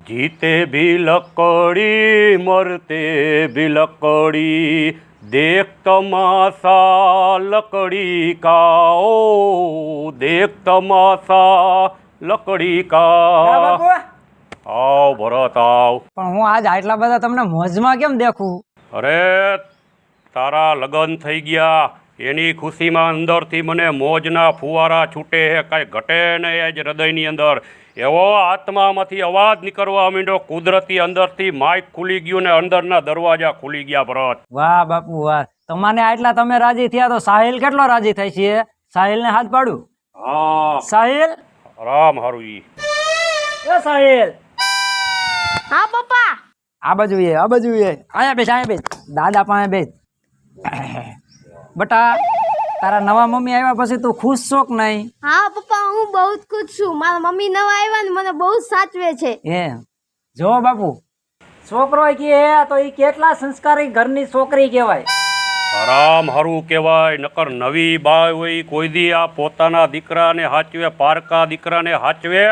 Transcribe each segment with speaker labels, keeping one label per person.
Speaker 1: जीते भी लकड़ी मरते भी लकड़ी देख तमाशा लकड़ी का ओ देख तमाशा लकड़ी
Speaker 2: હા
Speaker 1: का
Speaker 2: બાપુ.
Speaker 1: આવ ભરત આવ.
Speaker 2: પણ હું આજ આટલા બધા તમને મોજમાં કેમ દેખું?
Speaker 1: અરે તારા લગ્ન થઈ ગયા એની ખુશીમાં અંદરથી મને મોજના ફુવારા છૂટે હે, કાંઈ ઘટે નહીં આજ હૃદયની અંદર. એવો આત્મામાંથી અવાજ નીકળવા માંડ્યો કુદરતી અંદરથી માઇક ખુલી ગયું ને અંદરના દરવાજા ખુલી ગયા ભરત.
Speaker 2: વાહ બાપુ વાહ, તમને આટલા તમે રાજી થયા તો સાહિલ કેટલો રાજી થાય છે? સાહિલને હાથ પાડું.
Speaker 1: હા
Speaker 2: સાહિલ,
Speaker 1: રામ હારું ઈ.
Speaker 2: એ સાહિલ,
Speaker 3: હા પપ્પા.
Speaker 2: આ બાજુ એ, આ બાજુ એ. અહીંયા બેસ, અહીંયા બેસ, દાદા પાસે બેસ. બટા, તારા નવા મમ્મી આવ્યા પછી તું ખુશ છો કે નહીં?
Speaker 3: હા પપ્પા, હું બહુ જ ખુશ છું. મારા મમ્મી નવા આવ્યા ને મને બહુ જ સાચવે છે.
Speaker 2: એમ જો બાપુ, છોકરો કે તો એ કેટલા સંસ્કારી ઘરની છોકરી કહેવાય.
Speaker 1: રામ હારું કહેવાય. નકર નવી બાય હોય કોઈ દી આ પોતાના દીકરાને હાચવે, પારકા દીકરાને હાચવે.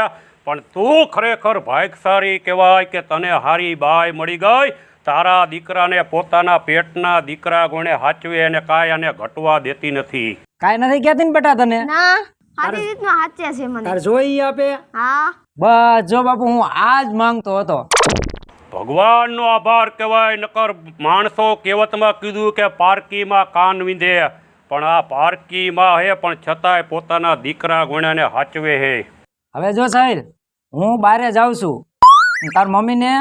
Speaker 1: પણ તું ખરેખર ભાગ્યશાળી કહેવાય કે તને હારી બાય મળી ગઈ. તારા દીકરાને પોતાના પેટના દીકરા ગણે હાચવે અને કાંઈ આને ઘટવા દેતી નથી.
Speaker 2: કાંઈ નથી કહેતી ને બેટા તને?
Speaker 3: ના, સારી રીતના હાચે છે મને.
Speaker 2: તાર જોઈ આપે.
Speaker 3: હા
Speaker 2: બસ જો બાપુ, હું આજ માંગતો હતો.
Speaker 1: ભગવાનનો આભાર કહેવાય. નકર માણસો કહેવતમાં કીધું કે પારકીમાં કાન વિંધે, પણ આ પારકીમાં હે પણ છતાંય પોતાના દીકરા ગણ્યાને હાચવે હે.
Speaker 2: હવે જો સાહેબ, હું બારે જાઉં છું, તાર મમ્મીને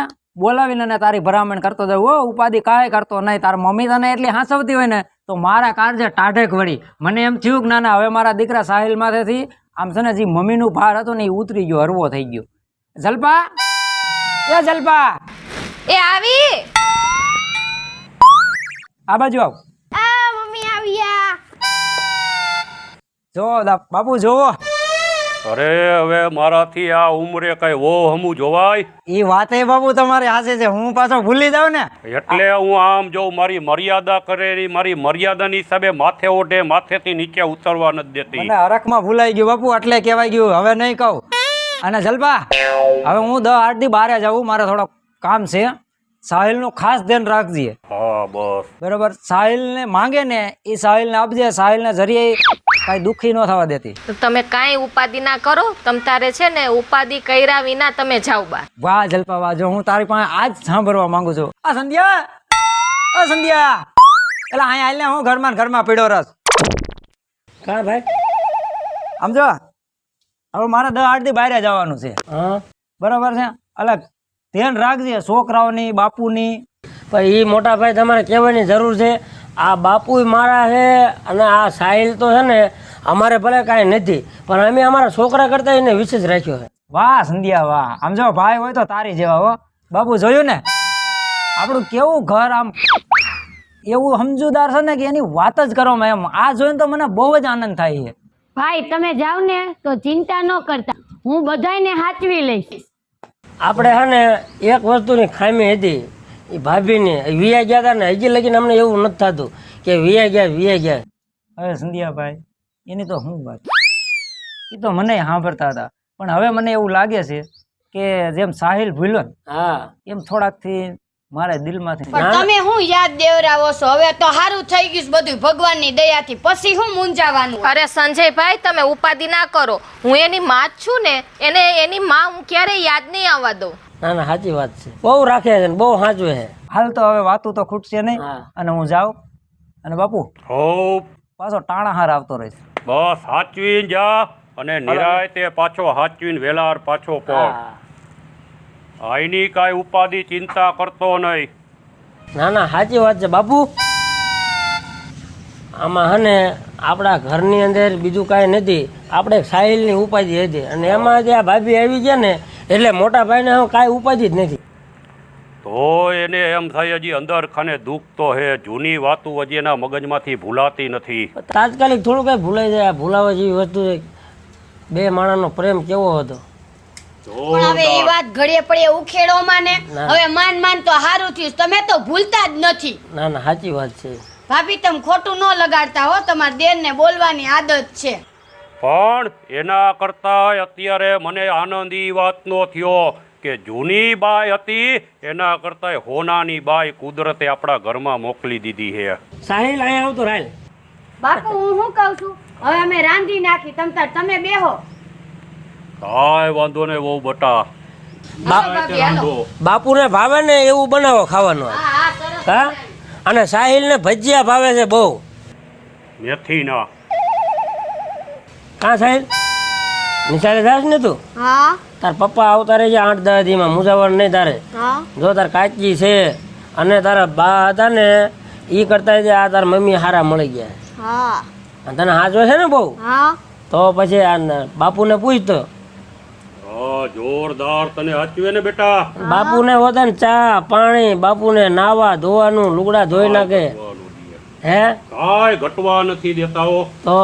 Speaker 2: બોલાવીને ને તારી ભરામણ કરતો જાઉં. હો, ઉપાધિ કાંઈ કરતો નહીં. તાર મમ્મી તને એટલી હાંસવતી હોય ને તો મારા કાળજે ટાઢેક વળી. મને એમ થયું કે ના ના, હવે મારા દીકરા સાહિલ માથેથી આમ છે ને જે મમ્મીનું ભાર હતું ને એ ઉતરી ગયો, હરવો થઈ ગયો. જલપા, એ જલપા,
Speaker 3: એ આવી.
Speaker 2: આ બાજુ આવ.
Speaker 3: આ મમ્મી આવ્યા.
Speaker 2: જો બાપુ જોવો.
Speaker 1: અરે હવે મારાથી આ ઉંમરે કઈ વો હમું જોવાય?
Speaker 2: એ વાત એ બાપુ તમારી હાસે છે, હું પાછો ભૂલી જાઉં ને
Speaker 1: એટલે હું આમ જોઉં મારી મર્યાદા કરે, મારી મર્યાદાની હિસાબે માથે ઓઢે, માથેથી નીચે ઉતરવા નથી દેતી.
Speaker 2: મને હરખમાં ભૂલાઈ ગયું બાપુ, એટલે કહેવાય ગયું. હવે નહીં કહું. અને જલપા, હવે હું 10-8 દી બહાર જાઉં, મારે થોડો કામ છે. સાહિલનું ખાસ ધ્યાન રાખજે.
Speaker 1: હા બસ
Speaker 2: બરોબર? સાહિલને માંગે ને એ સાહિલને આપજે. સાહિલને જરીએ કાંઈ દુઃખી ન થવા દેતી.
Speaker 4: તો તમે કાંઈ ઉપાધિ ના કરો. તમ તારે છે ને ઉપાધિ કર્યા વિના તમે જાઓ બહાર.
Speaker 2: વાહ જલપા વાહ, જો હું તારી પાસે આજ સાંભળવા માંગુ છું. આ સંધ્યા, આ સંધ્યા, એટલે અહીંયા આવીને હું ઘરમાં ને ઘરમાં પીડ્યો રસ.
Speaker 5: કા ભાઈ?
Speaker 2: આમ જો, હવે મારે 10-8 દી બહાર જવાનું છે.
Speaker 5: હા,
Speaker 2: બરાબર છે? અલગ ધ્યાન રાખજે છોકરાઓની, બાપુની.
Speaker 5: પણ એ મોટા ભાઈ તમારે કહેવાની જરૂર છે. આ બાપુ મારા છે અને આ સાહિલ તો છે ને અમારે ભલે કાંઈ નથી, પણ અમે અમારા છોકરા કરતા એને વિશેષ રાખ્યો છે.
Speaker 2: વાહ સંધ્યા વાહ. આમ જો ભાઈ હોય તો તારી જેવા. હો બાપુ, જોયું ને આપણું કેવું ઘર આમ એવું સમજુદાર છે ને કે એની વાત જ કરવામાં એમ. આ જોઈને તો મને બહુ જ આનંદ થાય છે.
Speaker 6: ભાઈ તમે જાવ ને તો ચિંતા ન કરતા, હું બધાયને સાચવી લઈશ.
Speaker 5: આપણે છે ને એક વસ્તુની ખામી હતી, એ ભાભીની વિયા ગયા હતા ને હજી લગીને અમને એવું નથી થતું કે વિયા ગયા.
Speaker 2: હવે સંધ્યાભાઈ, એની તો શું વાત, એ તો મને સાંભળતા હતા. પણ હવે મને એવું લાગે છે કે જેમ સાહિલ ભૂલ્યો ને
Speaker 5: હા,
Speaker 2: એમ થોડાકથી મારા દિલમાંથી.
Speaker 3: પણ તમે હું યાદ દેવરાવો છો? હવે તો સારું થઈ ગયું બધું ભગવાનની દયાથી. પછી હું મૂંઝાવાનું?
Speaker 4: અરે સંજયભાઈ, તમે ઉપાધિ ના કરો. હું એની માં જ છું ને, એને એની માં હું ક્યારેય યાદ નહીં આવવા દઉં.
Speaker 5: ના ના, સાચી વાત છે. બહુ રાખે છે ને બહુ સાચવે છે.
Speaker 2: હાલ તો હવે વાતું તો ખૂટશે નહીં.
Speaker 5: હા.
Speaker 2: અને હું જાઉં. અને બાપુ
Speaker 1: હો
Speaker 2: પાછો ટાણા હાર આવતો રહીશ.
Speaker 1: બસ હાચવીને જા અને નિરાયતે પાછો હાચવીને વેલાર પાછો પડ.
Speaker 5: હા.
Speaker 1: આઈની કાંઈ ઉપાધિ ચિંતા કરતો નહીં.
Speaker 5: ના ના, સાચી વાત છે બાપુ. આમાં હે ને આપણા ઘરની અંદર બીજું કાંઈ નથી, આપણે સાહિલની ઉપાધિ હતી અને એમાં જે આ ભાભી આવી ગયા ને એટલે મોટા ભાઈને હવે કાંઈ ઉપાધિ જ નથી.
Speaker 1: તો એને એમ થાય હજી અંદર ખાને દુઃખ તો હે. જૂની વાતો હજી એના મગજમાંથી ભૂલાતી નથી.
Speaker 5: તાત્કાલિક થોડું કાંઈ ભૂલાઈ જાય. ભૂલાવા જેવી વસ્તુ છે. બે માણસનો પ્રેમ કેવો હતો.
Speaker 3: પણ હવે એ વાત ઘડીએ પડીએ ઉખેડોમાં ને
Speaker 5: ના.
Speaker 3: હવે માન તો સારું થયું. તમે તો ભૂલતા જ નથી.
Speaker 5: ના ના, સાચી વાત છે.
Speaker 3: ભાભી તમે ખોટું ન લગાડતા હો. તમારા દેરને બોલવાની આદત છે.
Speaker 1: પણ એના કરતાં અત્યારે મને આનંદ એ વાતનો થયો કે જૂની બાઈ હતી એના કરતાં હોનાની બાઈ કુદરતે આપણા ઘરમાં મોકલી દીધી છે.
Speaker 5: સાહિલ અહીંયા આવતો રાહિલ.
Speaker 6: બાપુ હું શું કહું છું હવે અમે રાંધી નાખી તમે બેહો.
Speaker 1: કાંઈ વાંધો નહીં બહુ બટા.
Speaker 5: બાપુને ભાવે ને એવું બનાવો ખાવાનું. હા, અને સાહિલને ભજીયા ભાવે છે બહુ.
Speaker 1: મેથીના.
Speaker 5: કાં સાહિલ નિશાળે જાસ ને તું?
Speaker 3: હા
Speaker 5: તાર પપ્પા આવતા રહેજે 8-10 દીમાં, મુસાફર નહીં તારે.
Speaker 3: હા
Speaker 5: જો તાર કાચી છે અને તારા બા હતા ને એ કરતા જે આ તાર મમ્મી હારા મળી ગયા.
Speaker 3: હા
Speaker 5: અને તને હાજો છે ને બહુ,
Speaker 3: હા
Speaker 5: તો પછી આ બાપુને પૂછતો.
Speaker 1: હા જોરદાર તને હાચવે ને બેટા.
Speaker 5: બાપુને હોતા ને ચા પાણી, બાપુને નાવા ધોવાનું, લુગડા ધોઈ નાખે. હે
Speaker 1: કાંઈ ઘટવા નથી દેતા હો.
Speaker 5: તો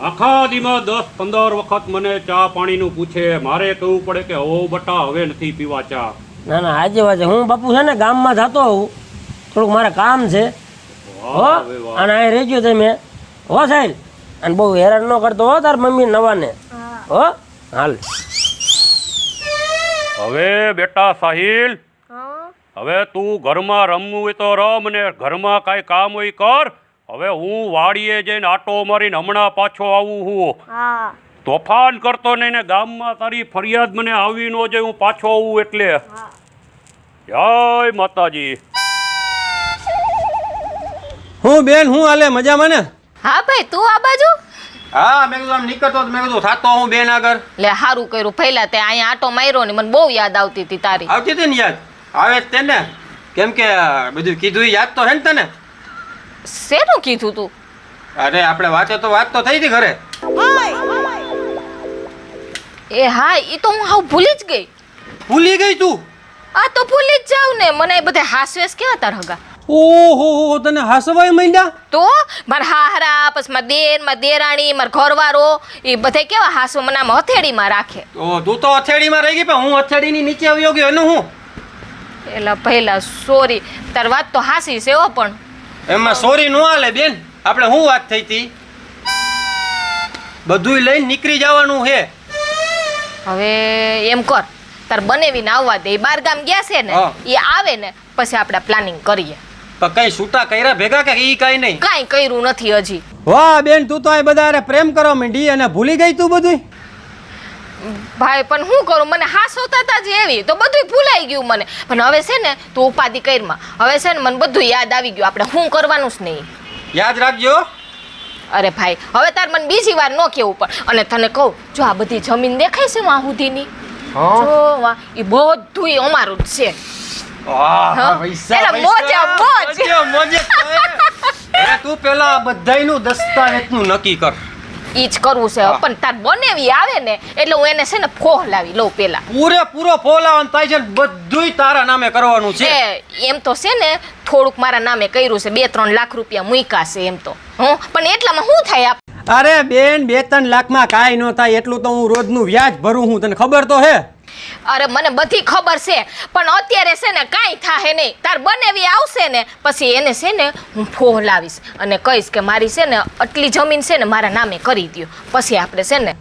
Speaker 1: આખા દીમાં 10-15 વખત મને ચા પાણીનું પૂછે. મારે કહેવું પડે કે હો બટા હવે નથી પીવા ચા.
Speaker 5: ના ના આજે વાજે હું બાપુ છે ને ગામમાં જતો હોઉં, થોડુંક મારે કામ છે. હો
Speaker 1: વાહ હવે વાહ.
Speaker 5: અને અહીં રહેજો તમે. હો સાહેબ, અને બહુ હેરાન ન કરતો હો તાર મમ્મી નવાને. હો હાલ.
Speaker 1: હવે બેટા સાહિલ, હવે તું ઘરમાં રમવું હોય તો રમ ને ઘરમાં કાંઈ કામ હોય કર. હવે હું વાડીએ જઈને આટો મારીને હમણાં પાછો આવું હું.
Speaker 3: હા
Speaker 1: તોફાન કરતો નહીં ને ગામમાં તારી ફરિયાદ મને આવી ન જાય હું પાછો આવું એટલે. જય માતાજી.
Speaker 7: હું બેન હું હાલે મજામાં ને?
Speaker 4: હા ભાઈ તું આ બાજુ
Speaker 7: હા મેં કીધું આમ નીકળતો તો મેં કીધું થાતો હું બેન આગળ.
Speaker 4: લે સારું કર્યું. પહેલા તે અહીંયા આટો માર્યો ને મને બહુ યાદ આવતી હતી તારી.
Speaker 7: આવતી હતી ને યાદ? આવે જ તે ને, કેમ કે બધું કીધું ઈ યાદ તો હે ને તને?
Speaker 4: શેનું કીધું તું?
Speaker 7: અરે આપણે વાત તો થઈ હતી ઘરે.
Speaker 4: એ હા, એ તો હું હાવ ભૂલી જ ગઈ.
Speaker 7: ભૂલી ગઈ તું?
Speaker 4: આ તો ભૂલી જ જાવ ને. મને એ બધા હાસવેસ કેવા તાર હગા.
Speaker 7: ઓહો તને હાસવાય માંડ્યા?
Speaker 4: તો મારા હાહરા, પછી મારા દેર, મારા દેરાણી, મારા ઘરવાળો, એ બધા કેવા હાસવો મને આમ હથેળીમાં રાખે.
Speaker 7: ઓ તું તો હથેળીમાં રહી ગઈ, પણ હું હથેળીની નીચે આવ્યો ગયો એનું હું?
Speaker 4: એલા પહેલા સોરી, તાર વાત તો હાસી છે હો, પણ
Speaker 7: એમાં સોરી નો હાલે બેન. આપણે શું વાત થઈ હતી? બધુંય લઈને નીકળી જવાનું હે.
Speaker 4: હવે એમ કર, તાર બનેવીને આવવા દે. બાર ગામ ગયા છે ને,
Speaker 7: હા.
Speaker 4: એ આવે ને પછી આપણે પ્લાનિંગ કરીએ.
Speaker 7: પણ કઈ છૂટા કર્યા ભેગા કે ઈ કઈ નહીં?
Speaker 4: કાંઈ કર્યું નથી હજી.
Speaker 7: વાહ બેન, તું તો આ બધા હારે પ્રેમ કરવા માંડી અને ભૂલી ગઈ તું બધું.
Speaker 4: ભાઈ પણ શું કરું, મને હાસવતા હતા જ એવી તો બધું ભૂલાઈ ગયું મને. પણ હવે છે ને તું ઉપાધિ કરમાં. હવે છે ને મને બધું યાદ આવી ગયું. આપણે શું કરવાનું જ નહીં.
Speaker 7: યાદ રાખજો.
Speaker 4: અરે ભાઈ હવે તાર મને બીજી વાર ન કેવું પણ. અને તને કહું, જો આ બધી જમીન દેખાય છે વાહ સુધીની, જો વાહ, એ બધું અમારું જ છે. હા. એલા મોજે મોજ.
Speaker 7: તું પેલા બધાયનું દસ્તાવેજનું નક્કી કર.
Speaker 4: ઈ જ કરવું છે.
Speaker 7: હા.
Speaker 4: પણ તાર બનેવી આવે ને એટલે હું એને છે ને ફોહ લાવી લઉં પેલા.
Speaker 7: પૂરેપૂરો ફોલાવાનું થાય છે, બધુંય તારા નામે કરવાનું છે.
Speaker 4: એમ તો છે ને થોડુંક મારા નામે કર્યું છે. 2-3 લાખ રૂપિયા મૂક્યા છે એમ તો. પણ એટલામાં શું થાય
Speaker 7: અરે બેન, 2-3 લાખમાં કાંઈ ન થાય. એટલું તો હું રોજનું વ્યાજ ભરું હું, તને ખબર તો હે.
Speaker 4: અરે મને બધી ખબર છે, પણ અત્યારે છે ને કાંઈ થાહે નહીં. તાર બનેવી આવશે ને પછી એને છે ને હું ફોહ લાવીશ અને કહીશ કે મારી છે ને આટલી જમીન છે ને મારા નામે કરી દ્યો. પછી આપણે છે ને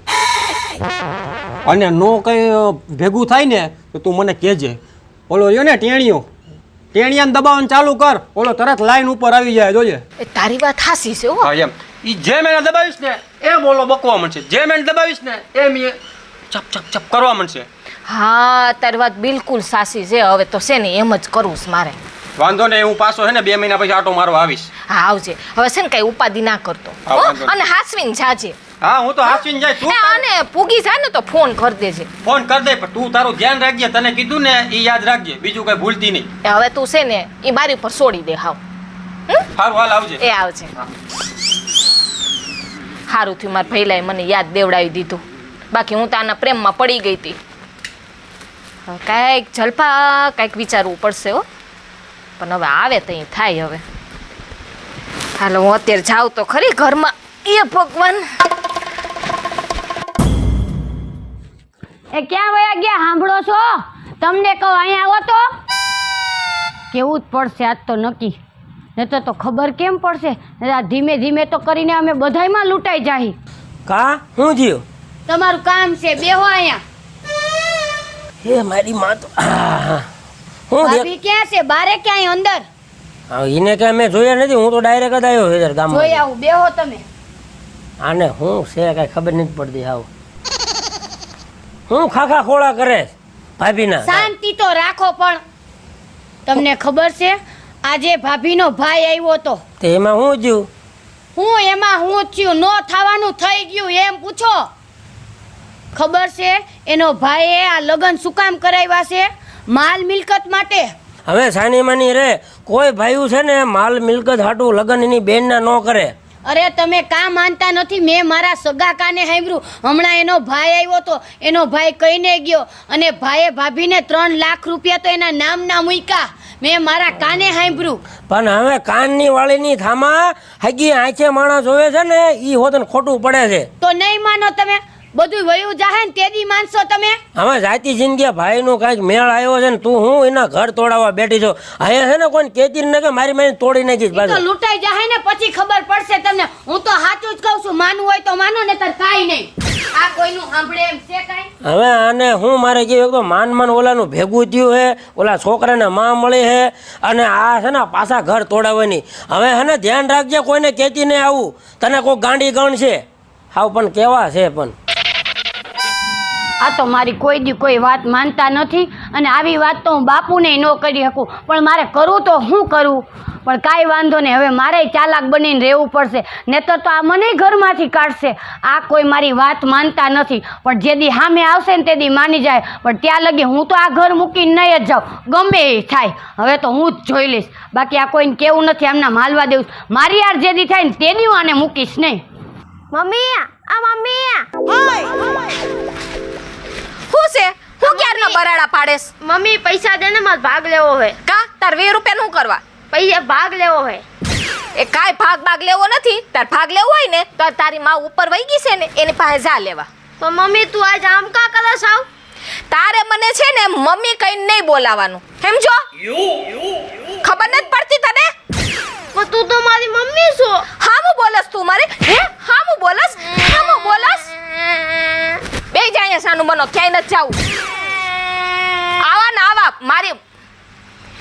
Speaker 7: અને નો કઈ ભેગું થાય ને તો તું મને કહેજે. ઓલો રહ્યો ને ટેણિયાને દબાવવાનું ચાલુ કર, ઓલો તરત લાઈન ઉપર આવી જાય, જોજે.
Speaker 4: એ તારી વાત હાસી છે હો.
Speaker 7: હા એમ. ઈ જેમ એને દબાવીશ ને એમ ઓલો બકવા મળશે, જેમ એને દબાવીશ ને એમ એ ચપ ચપ ચપ કરવા મળશે.
Speaker 4: હા તારી વાત બિલકુલ સાચી છે. હવે તો છે ને એમ જ કરવું છે મારે.
Speaker 7: વાંધો નહીં, હું પાછો હે ને 2 મહિના પછી આટો મારવા આવીશ.
Speaker 4: હા આવજે. હવે છે ને કઈ ઉપાધિ ના કરતો
Speaker 7: હા,
Speaker 4: હો?
Speaker 7: વાંધો નહીં.
Speaker 4: અને હાસવીને જાજે.
Speaker 7: હા હું તો હાચવીને જાય. તું
Speaker 4: અને પૂગી જાય ને તો ફોન કરી દેજે.
Speaker 7: ફોન કર દે, પણ તું તારું ધ્યાન રાખજે. તને કીધું ને એ યાદ રાખજે, બીજું કઈ ભૂલતી નહીં.
Speaker 4: હવે તું છે ને એ મારી ઉપર છોડી દે હાવ.
Speaker 7: સારું હાલ આવજે.
Speaker 4: એ આવજે. સારું થયું મારા ભૈલાએ મને યાદ દેવડાવી દીધું. બાકી હું તો આના પ્રેમમાં પડી ગઈ હતી. હવે કાંઈક જલપા કાંઈક વિચારવું પડશે હો. પણ હવે આવે તો અહીં થાય. હવે હાલો હું અત્યારે જાઉં તો ખરી ઘરમાં. એ ભગવાન,
Speaker 6: એ ક્યાં વયા ગયા સાંભળો છો? તમને કહું અહીંયા આવો તો. કેવું જ પડશે આજ તો નક્કી. નહીં તો ખબર કેમ પડશે? આ ધીમે ધીમે તો કરીને અમે બધાયમાં લૂંટાઈ જાહી.
Speaker 5: કા હું જીવ?
Speaker 3: તમારું કામ છે બેહો અહીંયા.
Speaker 5: હે મારી માં તો હું દેખ
Speaker 3: ભાભી ક્યાં છે? બારે ક્યાંય અંદર?
Speaker 5: એને કાંઈ મેં જોયા નથી, હું તો ડાયરેક્ટ જ આવ્યો છે ગામમાં.
Speaker 3: જોઈ આવું, બેહો તમે.
Speaker 5: આને હું છે કાંઈ ખબર નથી પડતી હાવ. હું ખાખા ખોળા કરે ભાભીના.
Speaker 3: શાંતિ તો રાખો. પણ તમને ખબર છે આજે ભાભીનો ભાઈ આવ્યો તો?
Speaker 5: તે એમાં હું જ્યું?
Speaker 3: હું એમાં હું થયું? નો થવાનું થઈ ગયું એમ પૂછો. ખબર છે એનો ભાઈએ આ લગ્ન શું કામ કરાવ્યા છે? માલ મિલકત માટે.
Speaker 5: હવે સાની માની રે, કોઈ ભાઈયું છે ને માલ મિલકત હાટું લગ્ન એની બેનના ન કરે.
Speaker 3: અરે તમે કાં માનતા નથી? મેં મારા સગા કાને સાંભળ્યું. હમણાં એનો ભાઈ આવ્યો તો, એનો ભાઈ કહીને ગયો અને ભાઈએ ભાભીને 3 લાખ રૂપિયા તો એના નામના મૂક્યા. મેં મારા કાને સાંભળ્યું.
Speaker 5: પણ હવે કાનની વાળીની થામા હગી આંખે માણસ જોવે છે ને ઈ હોતને ખોટું પડે છે.
Speaker 3: તો નહીં માનો તમે? બધું વયું જાહે ને તેદી માનશો તમે?
Speaker 5: હવે જાતી જિંદગી ભાઈનું કાંઈક મેળ આવ્યો છે ને તું હું એના ઘર તોડાવવા બેઠી છો. અહીંયા છે ને કોઈ કેતી ને કે મારી મારી તોડી નાખીશ
Speaker 3: ઈ તો
Speaker 5: પાછું.
Speaker 3: લૂંટાઈ જાહે ને પછી ખબર પડશે તમને. હું તો સાચું જ કહું છું. માનવું હોય તો માનો ને તાર કાંઈ નહીં. આ કોઈનું સાંભળે એમ છે કાંઈ?
Speaker 5: હવે આને હું મારે કેવું તો માન ઓલાનું ભેગું થયું હે, ઓલા છોકરાને માં મળી હે અને આ છે ને પાછા ઘર તોડાવવાની. હવે હે ને ધ્યાન રાખજે, કોઈને કેતી નહીં આવું. તને કોઈ ગાંડી ગણ છે હાવ પણ કેવા છે પણ.
Speaker 6: આ તો મારી કોઈ દી કોઈ વાત માનતા નથી અને આવી વાત તો હું બાપુને ન કરી શકું. પણ મારે કરવું તો શું કરું? પણ કાંઈ વાંધો નહીં, હવે મારે ચાલાક બનીને રહેવું પડશે, નહીંતર તો આ મને ઘરમાંથી કાઢશે. આ કોઈ મારી વાત માનતા નથી, પણ જે દી સામે આવશે ને તે દી માની જાય. પણ ત્યાં લગી હું તો આ ઘર મૂકીને નહીં જ જાઉં, ગમે એ થાય. હવે તો હું જ જોઈ લઈશ, બાકી આ કોઈને કેવું નથી, આમના હાલવા દેવું. મારી યાર જે દી થાય ને તે દી હું આને મૂકીશ નહીં.
Speaker 4: મમ્મી શું છે? હું ક્યારનો બરાડા પાડેસ?
Speaker 3: મમ્મી પૈસા દે ને, મારે ભાગ લેવો હોય.
Speaker 4: કા તાર 20 રૂપિયા નું કરવા?
Speaker 3: પૈસા ભાગ લેવો હોય.
Speaker 4: એ કાંઈ ભાગ લેવો નથી. તાર ભાગ લેવો હોય ને તો તારી માં ઉપર વહી ગઈ છે ને એની પાસે જા લેવા.
Speaker 3: તો મમ્મી તું આજ આમ કા કરે સાવ?
Speaker 4: તારે મને છે ને મમ્મી કઈ નહીં બોલાવાનું, સમજો? ખબર નથી પડતી તને?
Speaker 3: પણ તું તો મારી મમ્મી છો.
Speaker 4: હામું બોલસ તું મારે? હે હામું બોલસ? હામું બોલસ? બે જાય સાનું બનો, ક્યાંય નથી જાવું. આવા ને આવા મારી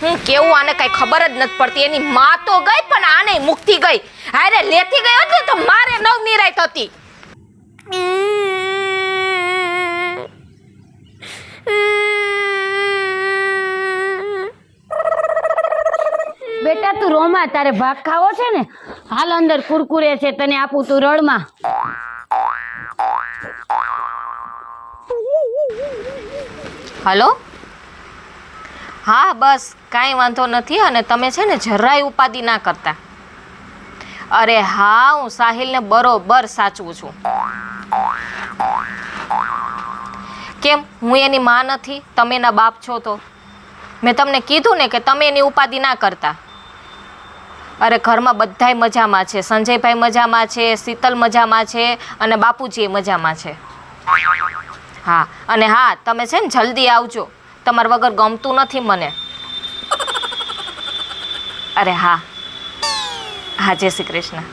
Speaker 4: હું કેવું આને કઈ ખબર જ નથી પડતી. એની માં તો ગઈ પણ આને મુક્તિ ગઈ. હારે લેતી ગઈ હતી તો મારે નવ નિરાય થતી.
Speaker 6: બેટા તું રોમાં, તારે ભાગ ખાવો છે ને? હાલ અંદર કુરકુરે છે, તને આપું, તું રડમાં.
Speaker 4: હલો, હા બસ કાંઈ વાંધો નથી. અને તમે છે ને જરાય ઉપાધિ ના કરતા. અરે હા, હું સાહિલને બરોબર સાચવું છું. કેમ હું એની માં નથી? તમે એના બાપ છો તો મેં તમને કીધું ને કે તમે એની ઉપાધિ ના કરતા. અરે ઘરમાં બધાય મજામાં છે. સંજયભાઈ મજામાં છે, શીતલ મજામાં છે અને બાપુજી મજામાં છે. હા અને હા, તમે છે ને જલ્દી આવજો. તમારા વગર ગમતું નથી મને. અરે હા હા, જય શ્રી કૃષ્ણ.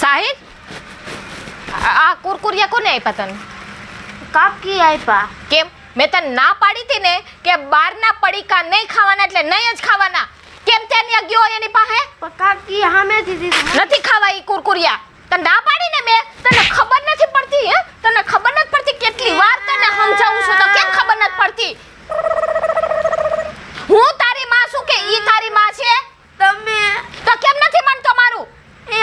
Speaker 4: સાહિલ, આ કુરકુરિયા કોને આપ્યા તને?
Speaker 3: કાકી આપ્યા.
Speaker 4: કેમ? મેં તને ના પાડી હતી ને કે બહારના પડીકા નહીં ખાવાના એટલે નહીં જ ખાવાના. કેમ ત્યાં ગયો એની પાસે?
Speaker 3: પણ કાકી સામેથી દીધું.
Speaker 4: નથી ખાવા ઈ કુરકુરિયા. તને ના પાડી ને મેં. તને ખબર નથી પડતી? હે તને ખબર નથી પડતી? કેટલી વાર તને સમજાવું છું તો કેમ ખબર નથી પડતી? હું તારી માં છું કે ઈ તારી માં છે?
Speaker 3: તમે
Speaker 4: તો કેમ નથી માનતો મારું?
Speaker 3: એ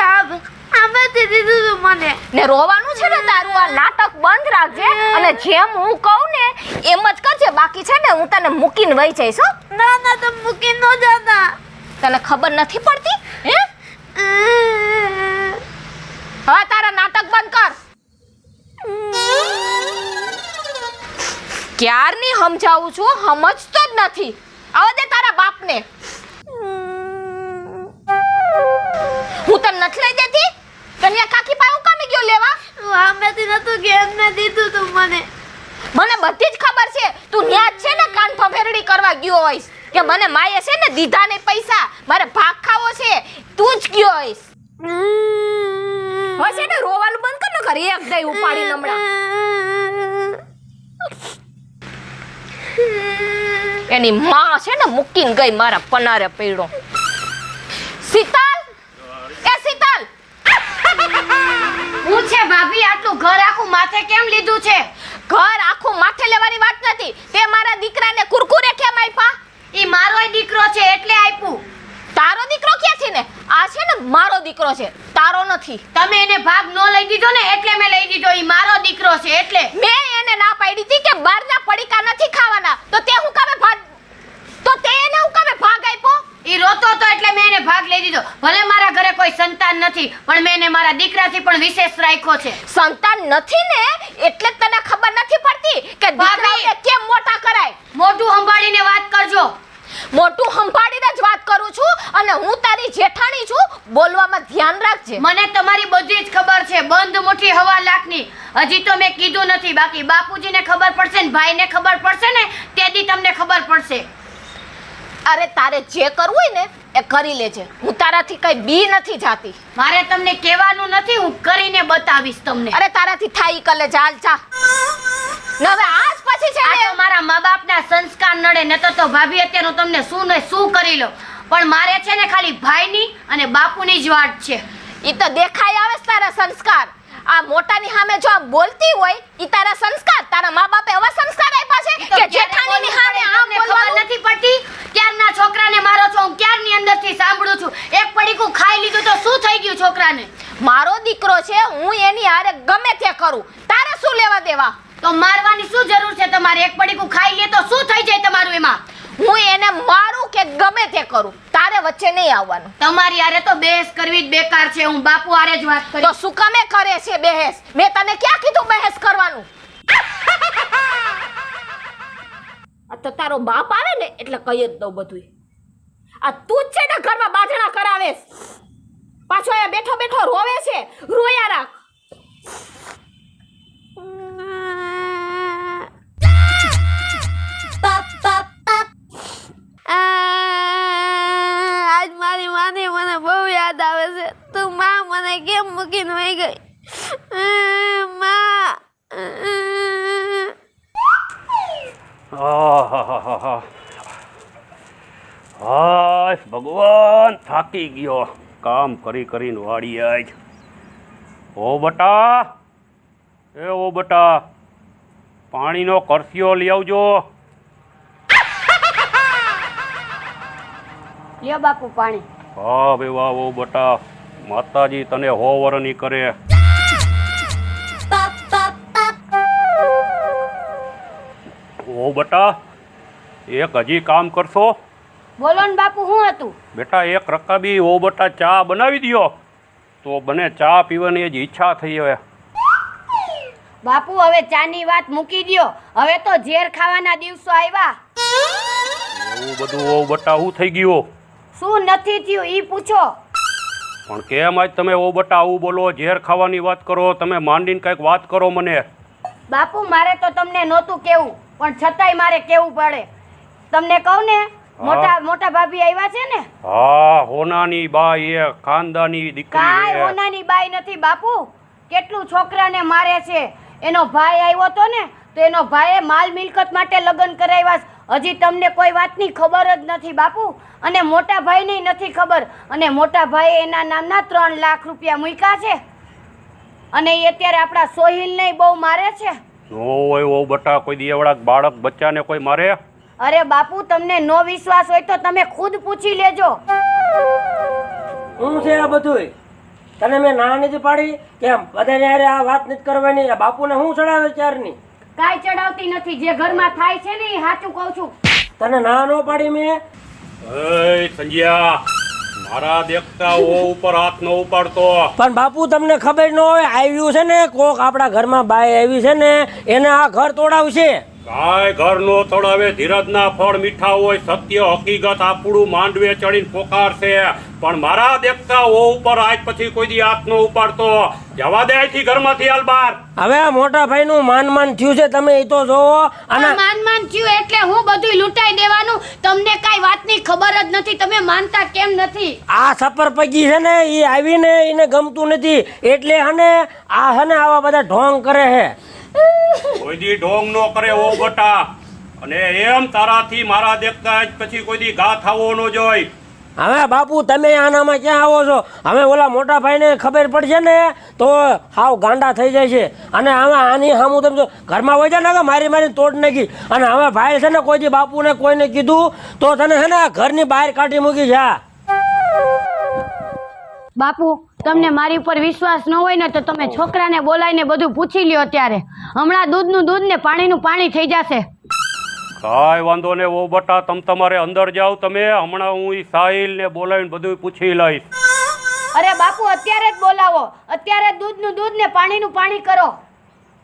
Speaker 3: સામેથી દીધું તું મને.
Speaker 4: ને રોવાનું છે ને તારું? આ નાટક બંધ રાખજે અને જેમ હું કહું ને એમ જ કરજે. બાકી છે ને હું તને મૂકીને વહી જઈશ. હો
Speaker 3: ના ના, તમે મૂકી ન જતા.
Speaker 4: તને ખબર નથી પડતી? હે હવે તારા નાટક બંધ કર. ક્યારની સમજાવું છું, સમજતો જ નથી. આવા દે તારા બાપને. હું તને નથી લઈ દેતી? કન્યા કાકી પાસે હું કામે ગયો લેવા?
Speaker 3: સામેથી નતું કે એમને દીધું તું મને.
Speaker 4: મને બધી જ ખબર છે. તું ન્યા જ છે ને કાન ફફેરડી કરવા ગયો હોઈશ. કે મને માએ છે ને દીધા ને પૈસા મારે ભાગ ખાવો છે તું જ ગયો હોઈશ હવે છે ને રોવાનું બંધ કર ને ઘરે એક દઈ ઉપાડી હમણાં એની માં છે ને મૂકીને ગઈ મારા પનારે પડ્યો શીતલ એ શીતલ
Speaker 3: હું છે ભાભી આટલું ઘર આખું માથે કેમ લીધું છે?
Speaker 4: ઘર આખું માથે લેવાની વાત નથી તે મારા દીકરાને કુરકુરે કેમ આપ્યા
Speaker 3: ઈ મારોય દીકરો છે એટલે આપ્યું.
Speaker 4: તારો દીકરો ક્યાં છે ને આ છે ને મારો દીકરો છે તારો નથી
Speaker 3: તમે એને ભાગ ન લઈ દીધો ને એટલે મેં લઈ દીધો. ઈ મારો દીકરો છે એટલે.
Speaker 4: મેં એને ના પાડી હતી કે બહારના પડીકા નથી ખાવાના તો તે હું કામે ભાગ તો તે એને હું કામે ભાગ આપ્યો
Speaker 3: ઈ રોતો હતો એટલે મેં એને ભાગ લઈ દીધો. ભલે મારા ઘરે કોઈ સંતાન નથી પણ મેં એને મારા દીકરાથી પણ વિશેષ રાખ્યો છે.
Speaker 4: સંતાન નથી ને એટલે જ તને ખબર નથી પડતી કે દીકરાને કેમ મોટા કરાય
Speaker 3: મોઢું સંભાળીને વાત કરજો.
Speaker 4: મોટું સંભાળીને જ વાત કરું છું અને હું તારી જેઠાણી છું બોલવામાં ધ્યાન રાખજે
Speaker 3: મને તમારી બધી જ ખબર છે. બંધ મુઠ્ઠી હવા લાખની. હજી તો મેં કીધું નથી. બાકી બાપુજીને ખબર પડશે ને ભાઈને ખબર પડશે ને તેથી તમને ખબર પડશે.
Speaker 4: અરે તારે જે કરવું હોય ને એ કરી લેજે હું તારાથી કઈ બી નથી જાતી
Speaker 3: મારે તમને કહેવાનું નથી. હું કરીને બતાવીશ તમને.
Speaker 4: અરે તારાથી થાય ઈ કલે ચાલ ચા ને હવે આજ પછી છે
Speaker 3: આ
Speaker 4: ને
Speaker 3: તો મારા મા બાપના સંસ્કાર નડે ને તો ભાભી અત્યારે હું તમને શું ને શું કરી લો પણ મારે છે ને ખાલી ભાઈની અને બાપુની જ વાત છે.
Speaker 4: ઈ તો દેખાઈ આવે છે તારા સંસ્કાર આ મોટાની સામે જો આમ બોલતી હોય ઈ તારા સંસ્કાર તારા મા બાપે એવા સંસ્કાર આપ્યા છે કે જેઠાણીની સામે આમ બોલવાનું
Speaker 3: નથી પડતી. ક્યારના છોકરાને મારો છો હું ક્યારની અંદરથી સાંભળું છું. એક પડીકું ખાઈ લીધું તો શું થઈ ગયું છોકરાને?
Speaker 4: મારો દીકરો છે હું એની હારે ગમે તે કરું તારે શું લેવા દેવા
Speaker 3: તો મારવાની શું જરૂર છે તમારે? એક પડીકું ખાઈ લે તો શું થઈ જાય તમારું એમાં?
Speaker 4: હું એને મારું કે ગમે તે કરું તારે વચ્ચે નહીં આવવાનું
Speaker 3: તમારી હારે તો બહેસ કરવી જ બેકાર છે. હું બાપુ હારે જ વાત કરી.
Speaker 4: તો શું કામે કરે છે બહેસ મેં તને ક્યાં કીધું બહેસ કરવાનું આ તો તારો બાપ આવે ને એટલે કહી જ દઉં બધું આ તું જ છે ને ઘરમાં બાંધણા કરાવેસ પાછો અહીંયા બેઠો બેઠો રોવે છે રોયા રાખ
Speaker 6: આજ મારી માને મને બહુ યાદ આવે છે. તું માં મને કેમ મૂકીને વહી ગઈ? માં
Speaker 1: આહાહાહા. હાય ભગવાન થાકી ગયો કામ કરી કરીને વાડી આજ. ઓ બટા એ ઓ બટા પાણીનો કરસિયો લઈ આવજો.
Speaker 3: લ્યો બાપુ પાણી.
Speaker 1: હા ભાઈ વાહ ઓ બટા માતાજી તને હોવરની કરે. ઓ બટા એક હજી કામ કરશો?
Speaker 3: બોલો ને બાપુ શું હતું?
Speaker 1: બેટા એક રકાબી ઓ બટા ચા બનાવી દ્યો તો બને ચા પીવાની જ ઈચ્છા થઈ હવે.
Speaker 3: બાપુ હવે ચાની વાત મૂકી દ્યો. હવે તો ઝેર ખાવાના દિવસો આવ્યા.
Speaker 1: એવું બધું ઓ બટા શું થઈ ગયું?
Speaker 3: શું નથી થયું ઈ પૂછો.
Speaker 1: પણ કેમ આજ તમે ઓ બટા આવું બોલો? ઝેર ખાવાની વાત કરો તમે માંડીને કંઈક વાત કરો મને.
Speaker 3: બાપુ મારે તો તમને નહોતું કેવું પણ છતાંય મારે કેવું પડે. તમને કહું ને મોટા ભાભી આવ્યા છે ને?
Speaker 1: હા હોનાની બાઈ એ ખાનદાની દીકરી
Speaker 3: કાંઈ
Speaker 1: છે.
Speaker 3: હોનાની બાઈ નથી બાપુ. કેટલું છોકરાને મારે છે. એનો ભાઈ આવ્યો તો ને તો એનો ભાઈએ માલ મિલકત માટે લગ્ન કરાવ્યા છે. હજી તમને કોઈ વાતની ખબર જ નથી બાપુ. અને મોટા ભાઈને નથી ખબર. અને મોટા ભાઈએ એના નામના 3 લાખ રૂપિયા મૂક્યા છે. અને એ અત્યારે આપણા સોહિલને બહુ મારે છે.
Speaker 1: નો હોય ઓ બટા કોઈ દી એવડા બાળક બચ્ચાને કોઈ મારે?
Speaker 3: અરે બાપુ તમને નો વિશ્વાસ હોય તો તમે ખુદ પૂછી લેજો.
Speaker 5: શું છે આ બધું? તને મેં ના નથી પાડી કેમ બધાને હારે આ વાત નથી કરવાની? આ બાપુને હું ચડાવે ચારની?
Speaker 3: કાંઈ ચડાવતી નથી. જે ઘરમાં થાય છે ને એ સાચું કહું છું.
Speaker 5: તને ના ન પાડી મેં?
Speaker 1: એ સંજ્યા મારા દેખતા ઓ ઉપર હાથ ન ઉપાડતો.
Speaker 5: પણ બાપુ તમને ખબર ન હોય આવ્યું છે ને કોક આપણા ઘરમાં બાઈ આવી છે ને એને આ ઘર તોડાવશે.
Speaker 1: કાંઈ ઘરનો તળાવે ધીરજના ફળ મીઠા હોય, સત્ય હકીકત આપણું માંડવે ચડીને પોકારશે. પણ મારા દેખતા ઓ ઉપર આજ પછી કોઈ દી હાથ નો ઉપાડતો. જવા દે અહીંથી, ઘરમાંથી હાલ બહાર.
Speaker 5: હવે આ મોટા ભાઈનું માન થયું છે, તમે એ તો જોવો. અને
Speaker 3: માન થયું એટલે હું બધું લૂંટાઈ દેવાનું? તમને કાઈ વાતની ખબર જ નથી, તમે માનતા કેમ નથી?
Speaker 5: આ સપર પગી છે ને એ આવીને એને ગમતું નથી એટલે હને આ હને આવા બધા ઢોંગ કરે છે.
Speaker 1: કોઈ દી ઢોંગ નો કરે ઓ બટા. અને એમ તારાથી મારા દેખતા આજ પછી કોઈ દી ઘા થાવો ન જોઈ.
Speaker 5: હવે બાપુ તમે આનામાં ક્યાં આવો છો? હવે ઓલા મોટા ભાઈને ખબર પડશે ને તો હાવ ગાંડા થઈ જાય છે. અને આમાં આની સામું તમે ઘરમાં હોય છે ને મારી તોડ નાખી. અને હવે ભાઈ છે ને કોઈ દી બાપુને કોઈને કીધું તો તને છે ને ઘરની બહાર કાઢી મૂકી છે.
Speaker 6: બાપુ તમને મારી ઉપર વિશ્વાસ ન હોય ને તો તમે છોકરાને બોલાવીને બધું પૂછી લ્યો. અત્યારે હમણાં દૂધનું દૂધ ને પાણીનું પાણી થઈ જશે.
Speaker 1: કાંઈ વાંધો ને ઓ બટા, તમારે અંદર જાઓ તમે. હમણાં હું ઈ સાહિલ ને બોલાવીને બધું પૂછી લઈશ.
Speaker 3: અરે બાપુ અત્યારે જ બોલાવો, અત્યારે જ દૂધનું દૂધ ને પાણીનું પાણી કરો.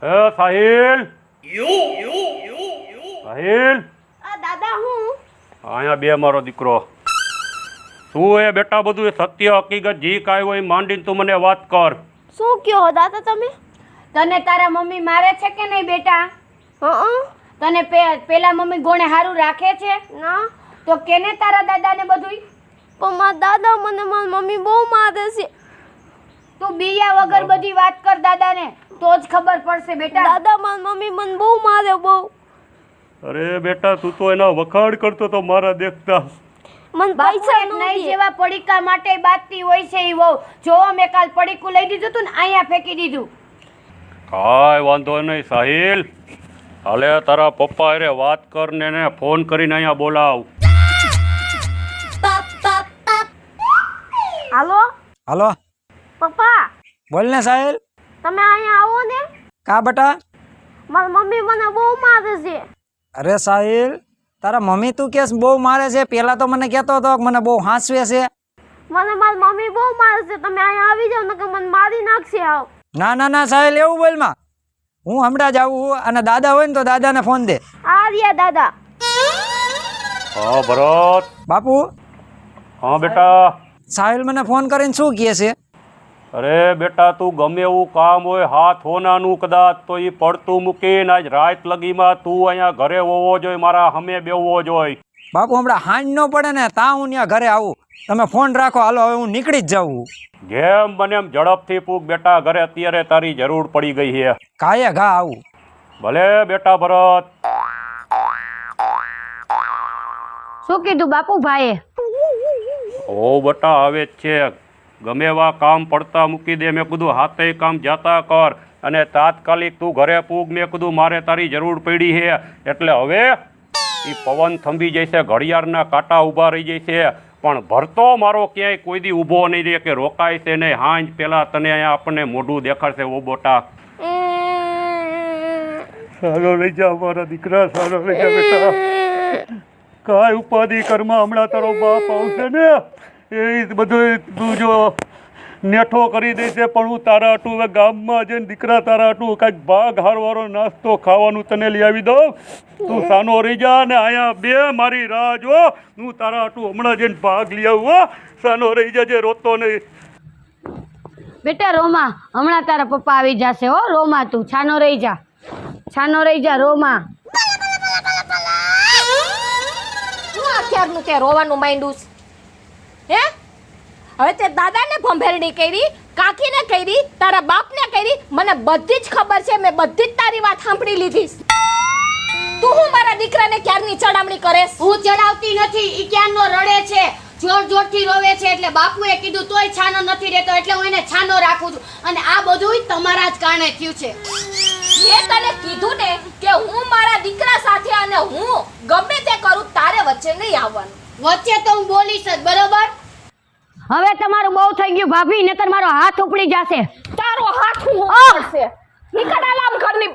Speaker 1: હે સાહિલ, સાહિલ,
Speaker 3: આ દાદા હું
Speaker 1: અહીંયા બે મારો દીકરો. શું એ બેટા બધું સત્ય હકીકત જી કાંઈ હોય માંડીને તું મને વાત કર.
Speaker 3: શું કયો દાદા તમે? તને તારા મમ્મી મારે છે કે નહીં બેટા? તને પેલા મમ્મી ગોણે હારું રાખે છે? ના. તો કેને તારા દાદાને બધુંય?
Speaker 8: પણ મારા દાદા મને મારી મમ્મી બહુ મારે છે.
Speaker 3: તું બીયા વગર બધી વાત કર દાદાને, તો જ ખબર પડશે બેટા.
Speaker 8: દાદા મારી મમ્મી મને બહુ મારે બહુ.
Speaker 1: અરે બેટા તું તો એના વખાણ કરતો તો મારા દેખતા.
Speaker 8: મને
Speaker 3: બાપુ
Speaker 8: પૈસા
Speaker 3: એક
Speaker 8: ન
Speaker 3: નહીં
Speaker 8: દે.
Speaker 3: જેવા પડીકા માટે બાતતી હોય છે ઈ વહુ. જો મેં કાલ પડીકું લઈ દીધું તું ને અહીંયા ફેંકી દીધું.
Speaker 1: કાંઈ વાંધો નહીં સાહિલ. હાલે તારા પપ્પા અરે વાત કર ને એને ફોન કરીને અહીંયા બોલાવ.
Speaker 8: હાલો
Speaker 2: હાલો,
Speaker 8: પપ્પા,
Speaker 2: બોલ ને સાહિલ.
Speaker 8: તમે અહીંયા આવો ને.
Speaker 2: કા બટા?
Speaker 8: મારી મમ્મી મને બહુ મારે છે.
Speaker 2: અરે સાહિલ, તારા મમ્મી તું કેસ બહુ મારે છે? પેલા તો મને કહેતો હતો કે મને બહુ હાંસવે છે.
Speaker 8: મને મારી મમ્મી બહુ મારે છે. તમે અહીંયા આવી જાવ ને કે મને મારી નાખશે. આવ.
Speaker 2: ના ના ના સાહિલ, એવું બોલમાં. હું હમણાં જ આવું. અને દાદા હોય ને તો દાદાને ફોન દે.
Speaker 8: આ રહ્યા દાદા.
Speaker 1: હા ભરત.
Speaker 2: બાપુ,
Speaker 1: હા બેટા.
Speaker 2: સાહિલ મને ફોન કરીને શું કહે છે?
Speaker 1: અરે બેટા તું ગમે એવું કામ હોય હાથ હોનાનું કદાચ તો એ પડતું મૂકીને આજ રાત લગીમાં તું અહીંયા ઘરે હોવો જોઈએ, મારા હમે બેવવો જોઈએ.
Speaker 2: બાપુ હમણાં હાંજ ન પડે ને ત્યાં હું ત્યાં ઘરે આવું. તમે ફોન રાખો. હાલો હવે હું નીકળી જ જાઉં.
Speaker 1: જેમ બને એમ ઝડપથી પૂગ બેટા, ઘરે અત્યારે તારી જરૂર પડી ગઈ છે.
Speaker 2: કાંઈ ઘા આવું.
Speaker 1: ભલે બેટા ભરત.
Speaker 6: શું કીધું બાપુ ભાઈએ?
Speaker 1: ઓ બેટા હવે જ છે, ગમે એવા કામ પડતા મૂકી દે. મેં કીધું હાથે કામ જાતા કર અને તાત્કાલિક તું ઘરે પૂગ. મેં કીધું મારે તારી જરૂર પડી છે. એટલે હવે એ પવન થંભી જશે, ઘડિયાળના કાંટા ઊભા રહી જશે, પણ ભરતો મારો ક્યાંય કોઈ દી ઊભો નહીં રહે કે રોકાય છે નહીં. હાંજ પેલા તને અહીંયા આપણને મોઢું દેખાડશે. ઓ બોટા સારો લઈ જા મારા દીકરા, સારો લઈ જા બેટા. કાંઈ ઉપાધિ કર્મા, હમણાં તારો બાપ આવશે ને એ બધું તું જો નેઠો કરી દેશે. પણ હું તારા હાટું હવે ગામમાં જઈને દીકરા તારા હાટું કાંઈક ભાગ હારવારો નાસ્તો ખાવાનું તને લઈ આવી દઉં. તું સાનો રહી જા ને અહીંયા બે મારી રાહ જો. હું તારા હાટું હમણાં જઈને ભાગ લઈ આવું. સાનો રહી જાજે, રોતો નહીં.
Speaker 6: બેટા રોમા, હમણાં તારા પપ્પા આવી જશે હો. રોમા તું છાનો રહી જા, છાનો રહી જા રોમા.
Speaker 4: હું અત્યારનું તે રોવાનું માંડ્યું છે? હે હવે તે દાદાને ભંભેરડી કરી, કાકીને કરી, તારા બાપને કરી, મને બધી જ ખબર છે. મેં બધી જ તારી વાત સાંભળી લીધી. તું હું મારા દીકરાને ક્યારની ચડામણી કરેશ?
Speaker 3: હું ચડાવતી નથી, ઈ ક્યાંનો રડે છે, જોર જોરથી રોવે છે. એટલે બાપુએ કીધું તોય છાનો નથી રહેતો, એટલે હું એને છાનો રાખું છું. અને આ બધુંય તમારા જ કારણે થયું છે.
Speaker 4: મેં તને કીધું ને કે હું મારા દીકરા સાથે અને હું ગમે તે કરું તારે વચ્ચે નહીં આવવાનું.
Speaker 3: વચ્ચે તો હું બોલીશ જ, બરોબર?
Speaker 6: હવે તમારું બહુ થઈ ગયું ભાભી, નહીતર મારો હાથ ઉપડી જશે.
Speaker 4: તારો હાથ હું પડશે. નીકળ આલામ ઘરની.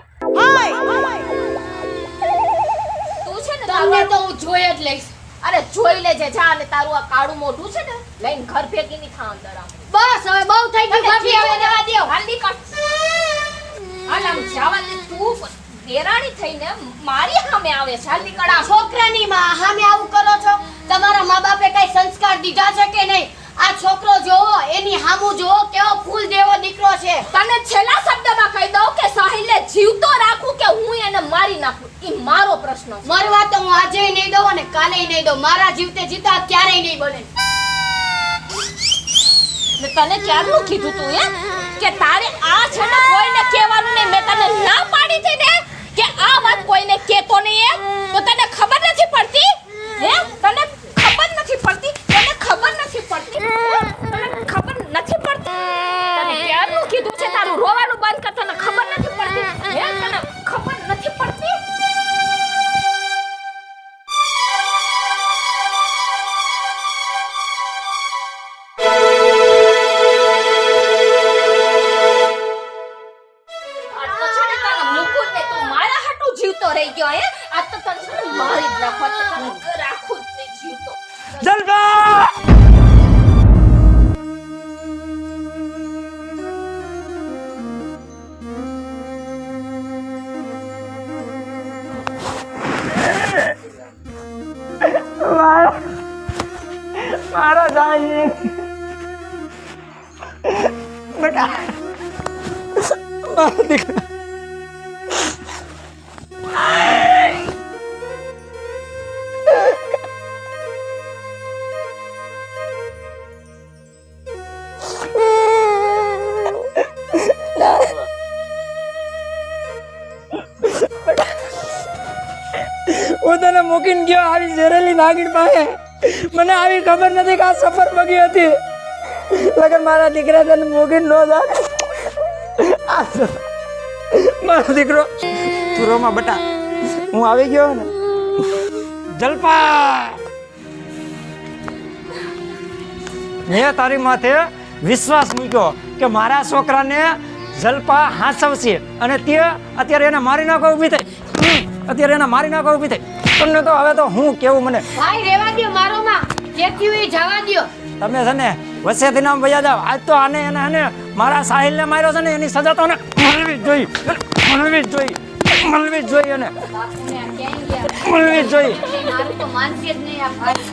Speaker 4: તું છે ને
Speaker 3: તમને તો હું જોઈ જ લઈશ.
Speaker 4: અરે જોઈ લેજે જા. અને તારું આ કાળું મોઢું છે ને લઈને ઘર ભેગી નહીં થા અંદર આમ.
Speaker 3: બસ હવે બહુ થઈ ગયું ભાભી, હવે જવા દ્યો.
Speaker 4: હાલ નીકળ. હાલ આમ જવા દે તું. દેરાણી થઈને મારી સામે આવે છે. હાલ નીકળ આ.
Speaker 3: છોકરાની માં સામે આવું કરો છો? તમારા મા બાપે કઈ સંસ્કાર દીધા છે કે નહીં? આ છોકરો જોવો, એની હામું જોવો, કેવો ફૂલ દેવો દીકરો છે.
Speaker 4: તને છેલ્લા શબ્દમાં કહી દઉં કે સાહિલને જીવતો રાખું કે હું એને મારી નાખું, ઈ મારો પ્રશ્ન છે.
Speaker 3: મરવા તો હું આજે નહીં દઉં અને કાલે નહીં દઉં. મારા જીવતે જીતા ક્યારેય નહીં બને.
Speaker 4: મેં તને ક્યારનું કીધું તું કે તારે આ છે ને કોઈને કહેવાનું નહીં. મેં તને ના પાડી હતી ને કે આ વાત કોઈને કહેતો નહીં તો તને ખબર નથી પડતી? તને ખબર નથી પડતી? તને ખબર નથી પડતી? તને ખબર નથી પડતી? તને ક્યારનું કીધું છે તારું રોવાનું બંધ કર. તને ખબર નથી પડતી? તને ખબર નથી પડતી? રહી ગયો આ તો તને મારી જ નાખો. તને રાખું જ નહીં જીવતો.
Speaker 2: જલપા મારા સાહેબ બેટા મારા દીકરા હું તને મૂકીને ગયો આવી ઝેરેલી નાગીણ પાસે. મને આવી ખબર નથી કે આ સફર બગી હતી. લગન મારા દીકરા તને મૂકીને ન જાય. મારો દીકરો તું રોમાં બટા, હું આવી ગયો ને. જલપા મેં તારી માથે વિશ્વાસ મૂક્યો કે મારા છોકરાને જલપા હાંસવશે અને તે અત્યારે એને મારી નાખો ઊભી થઈ. અત્યારે એને મારી નાખો ઊભી થઈ. તમને તો હવે તો હું કેવું મને.
Speaker 3: ભાઈ રેવા દ્યો મારો માં. જેથી હોય જવા દ્યો.
Speaker 2: તમે છે ને વસેથી નામ વયા જાવ. આજ તો આને એને મારા સાહિલને માર્યો છે ને એની સજા તો મળવી જ જોઈએ. મળવી જ જોઈએ. મળવી જ જોઈએ એને. મળવી જ જોઈએ.
Speaker 3: મારું તો માનશે જ નહીં આ ભાઈ.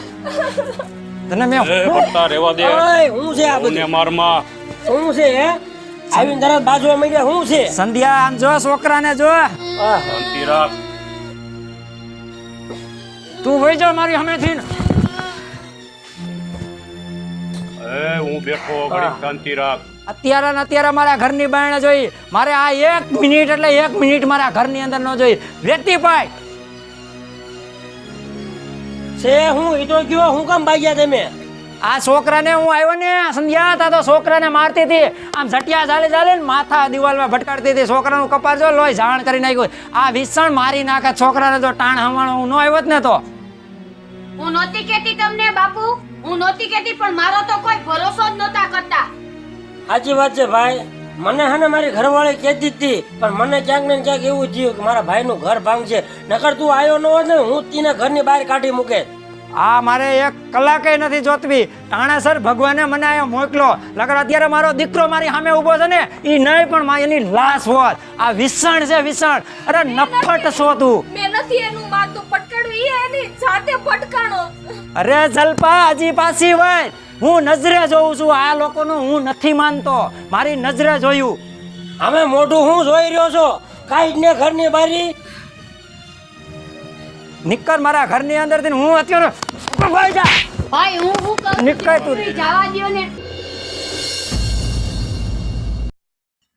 Speaker 2: તને મેં
Speaker 1: પડતા રહેવા દે.
Speaker 5: ઓય હું છે આ બધું?
Speaker 1: ને મારમાં
Speaker 5: શું છે આવીને તરત બાજુમાં માંડ્યા શું છે?
Speaker 2: સંધ્યા આમ જો છોકરાને જો.
Speaker 1: શાંતિ રાખ.
Speaker 2: તું વઈ જા મારી સામેથી ને.
Speaker 1: હું બેઠો ઘડીક શાંતિ રાખ.
Speaker 2: અત્યારે ને અત્યારે મારા ઘરની બાયણે જોઈ. મારે આ 1 મિનિટ એટલે 1 મિનિટ મારા ઘરની અંદર ન જોઈ. રેતીભાઈ
Speaker 5: છે હું ઈ તો કયો હું કામ ભાગ્યા તમે?
Speaker 2: આ છોકરાને હું આવ્યો ને સંધ્યા તા તો છોકરાને મારતી હતી. આમ ઝટિયા ચાલી ચાલે ને માથા દિવાલમાં ભટકાડતી હતી. છોકરાનું કપાર જો લોહી ઝાણ કરી નાખ્યું. આ વિસણ મારી નાખે છોકરાને. જો ટાણ હવાણો હું ન આવ્યો ને તો
Speaker 3: હું નહોતી કહેતી તમને બાપુ. હું નહોતી કહેતી પણ મારો તો કોઈ ભરોસો જ નહોતા કરતા.
Speaker 5: સાચી વાત છે ભાઈ. મને હે ને મારી ઘરવાળી કહેતી હતી પણ મને ક્યાંક ને ક્યાંક એવું થયું કે મારા ભાઈનું ઘર ભાંગશે. નકર તું આવ્યો ન હોત ને હું તીને ઘરની બહાર કાઢી મૂકે.
Speaker 2: આ મારે 1 કલાકે નથી જોતવી. ટાણાસર ભગવાને મને અહીંયા મોકલો. લગર અત્યારે મારો દીકરો મારી સામે ઊભો છે ને એ નહીં પણ એની લાશ હોત. આ વિસણ છે વિસણ. અરે નફટ છો તું.
Speaker 4: મેં નથી એનું માથું પટકાડ્યું, ઈ એની જાતે પટકાણો.
Speaker 2: અરે જલપા હજી પાછી હોય. હું નજરે જોઉં છું આ લોકોનું. હું નથી માનતો. મારી નજરે જોયું.
Speaker 5: અમે મોઢું હું જોઈ રહ્યો છો? કાઢ ને ઘરની બારી.
Speaker 2: નિકર મારા ઘરની અંદર થી. હું અત્યારે ભાઈ જા.
Speaker 3: ભાઈ હું કહું છું
Speaker 2: નીકળ તું.
Speaker 3: જવા દ્યો ને.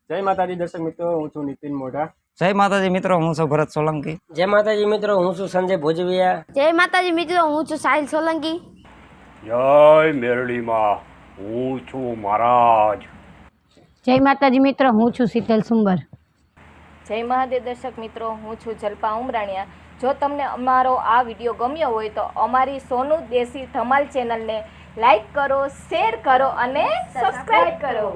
Speaker 7: જય માતાજી દર્શક મિત્રો, હું છું નીતિન મોઢા.
Speaker 2: જય માતાજી મિત્રો, હું છું ભરત સોલંકી.
Speaker 5: જય માતાજી મિત્રો, હું છું સંજય ભોજવિયા.
Speaker 8: જય માતાજી મિત્રો, હું છું સાહિલ સોલંકી.
Speaker 1: જય મેરડીમાં. હું છું મહારાજ.
Speaker 6: જય માતાજી મિત્રો, હું છું શીતલ સુંબર.
Speaker 4: જય મહાદેવ દર્શક મિત્રો, હું છું જલપા ઉમરાણીયા. જો તમને અમારો આ વિડીયો ગમ્યો હોય તો અમારી સોનુ દેશી ધમાલ ચેનલને લાઈક કરો, શેર કરો અને સબસ્ક્રાઈબ કરો.